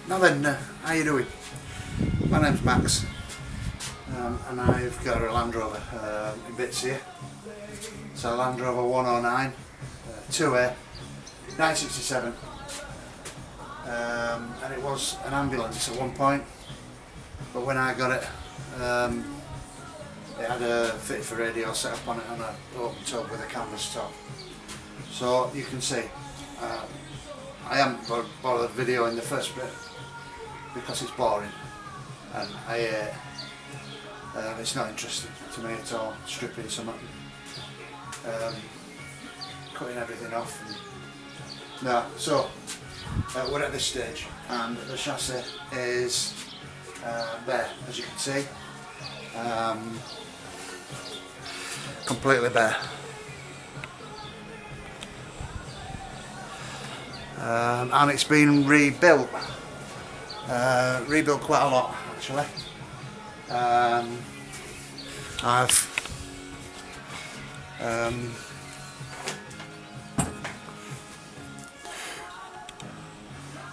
Now then, how you doing? My name's Max, and I've got a Landrover in bits here. It's a Landrover 109, 2A, 967, and it was an ambulance at one point, but when I got it, it had a fit for radio set up on it on an open tub with a canvas top. So you can see, I haven't bothered videoing the first bit because it's boring, and it's not interesting to me at all. Stripping something, cutting everything off. No, so we're at this stage, and the chassis is bare, as you can see, completely bare. And it's been rebuilt. Rebuilt quite a lot actually. I've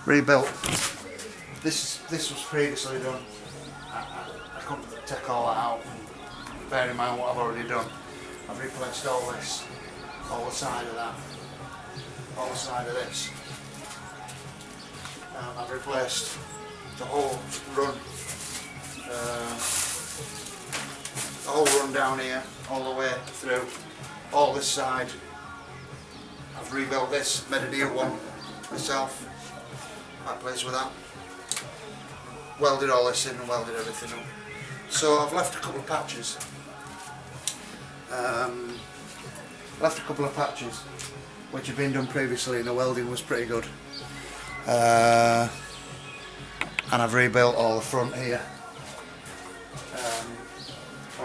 rebuilt. This was previously done. I couldn't take all that out. Bear in mind what I've already done. I've replaced all this, all the side of that, all the side of this. I've replaced the whole run down here, all the way through, all this side. I've rebuilt this, made a new one myself. Quite pleased with that. Welded all this in and welded everything up. So I've left a couple of patches. Which had been done previously, and the welding was pretty good. And I've rebuilt all the front here.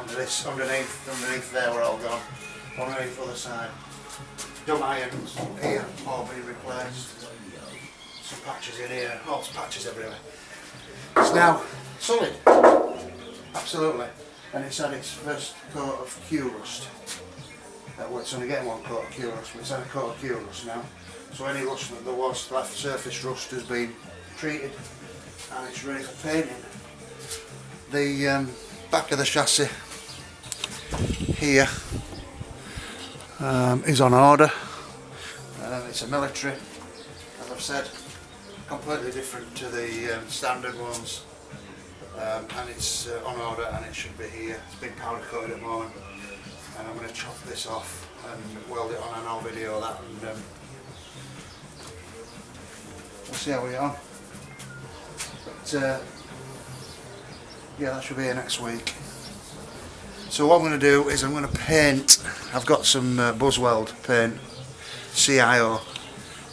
Underneath there we're all gone. Underneath the other side. Dumb irons here, all been replaced. Some patches in here, lots of patches everywhere. It's now solid, absolutely. And it's had its first coat of Q-rust. Well, it's only getting one coat of Q-rust, but it's had a coat of Q-rust now. So any rust that there was left, surface rust, has been treated and it's ready for painting. The back of the chassis here is on order. It's a military, as I've said, completely different to the standard ones, and it's on order and it should be here. It's been powder coated at the moment, and I'm going to chop this off and weld it on. And I'll video that, and we'll see how we get on. But yeah, that should be here next week. So what I'm going to do is I'm going to paint. I've got some Buzzweld paint, CIO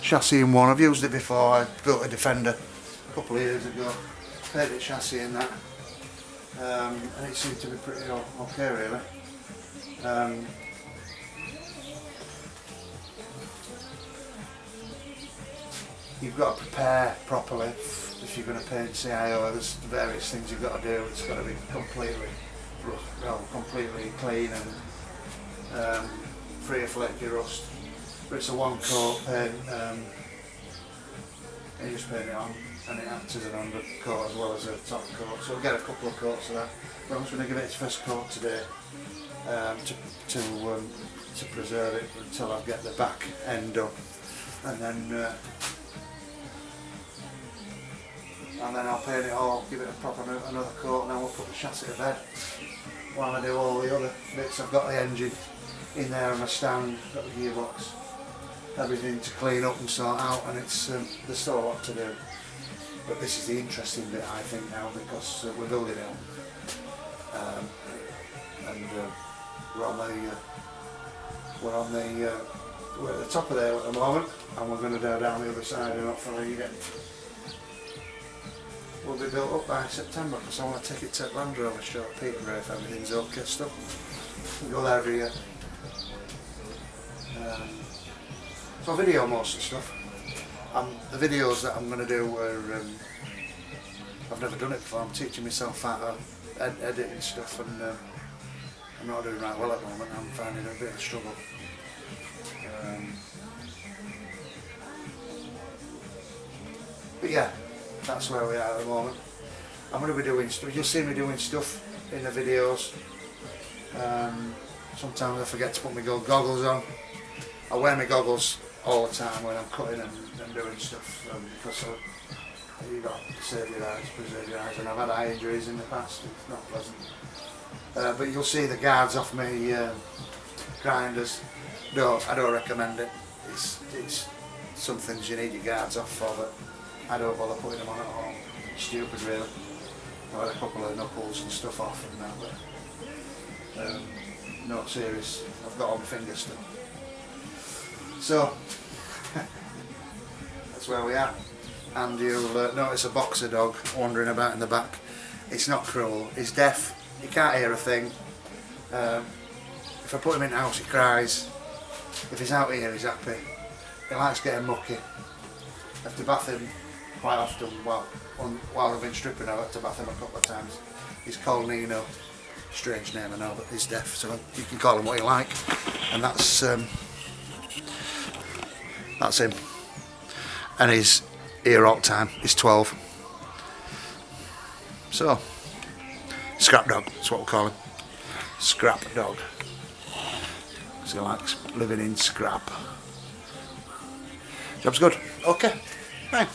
chassis in one. I've used it before. I built a Defender a couple of years ago. Painted chassis in that, and it seemed to be pretty okay really. You've got to prepare properly if you're going to paint CIO. There's various things you've got to do. It's got to be completely clean and free of flaky rust. But it's a one coat paint, and you just paint it on, and it acts as an undercoat as well as a top coat. So we'll get a couple of coats of that. But I'm just going to give it its first coat today, to preserve it until I get the back end done, and then I'll paint it all, give it a proper another coat, and then we'll put the chassis to bed. While I do all the other bits, I've got the engine in there on a stand, got the gearbox, everything to clean up and sort out, and it's there's still a lot to do. But this is the interesting bit, I think, now, because we're building it up, and we're at the top of there at the moment, and we're going to go down the other side, and hopefully will be built up by September, because I want to take it to Landrover show at Peterborough if everything's okay still. We go there every year. So I video most of the stuff. The videos that I'm going to do are, I've never done it before. I'm teaching myself how to edit and stuff, and I'm not doing right well at the moment. I'm finding it a bit of a struggle. But yeah, that's where we are at the moment. I'm going to be doing stuff, you'll see me doing stuff in the videos. Sometimes I forget to put my goggles on. I wear my goggles all the time when I'm cutting and doing stuff, because you've got to save your eyes, preserve your eyes, and I've had eye injuries in the past, it's not pleasant. But you'll see the guards off my grinders. No, I don't recommend it. It's some things you need your guards off for, but I don't bother putting them on at all. It's stupid really. I've had a couple of knuckles and stuff off and that, but no, serious. I've got on my fingers still. So that's where we are. And you'll notice a boxer dog wandering about in the back. It's not cruel. He's deaf. He can't hear a thing. If I put him in the house, he cries. If he's out here, he's happy. He likes getting mucky. I have to bath him quite often while I've been stripping. I have to bath him a couple of times. He's called Nino. Strange name I know, but he's deaf, so you can call him what you like. And that's him. And he's here all the time. He's 12. So, scrap dog, that's what we'll call him. Scrap dog. Because he likes living in scrap. Job's good. Okay. Bye.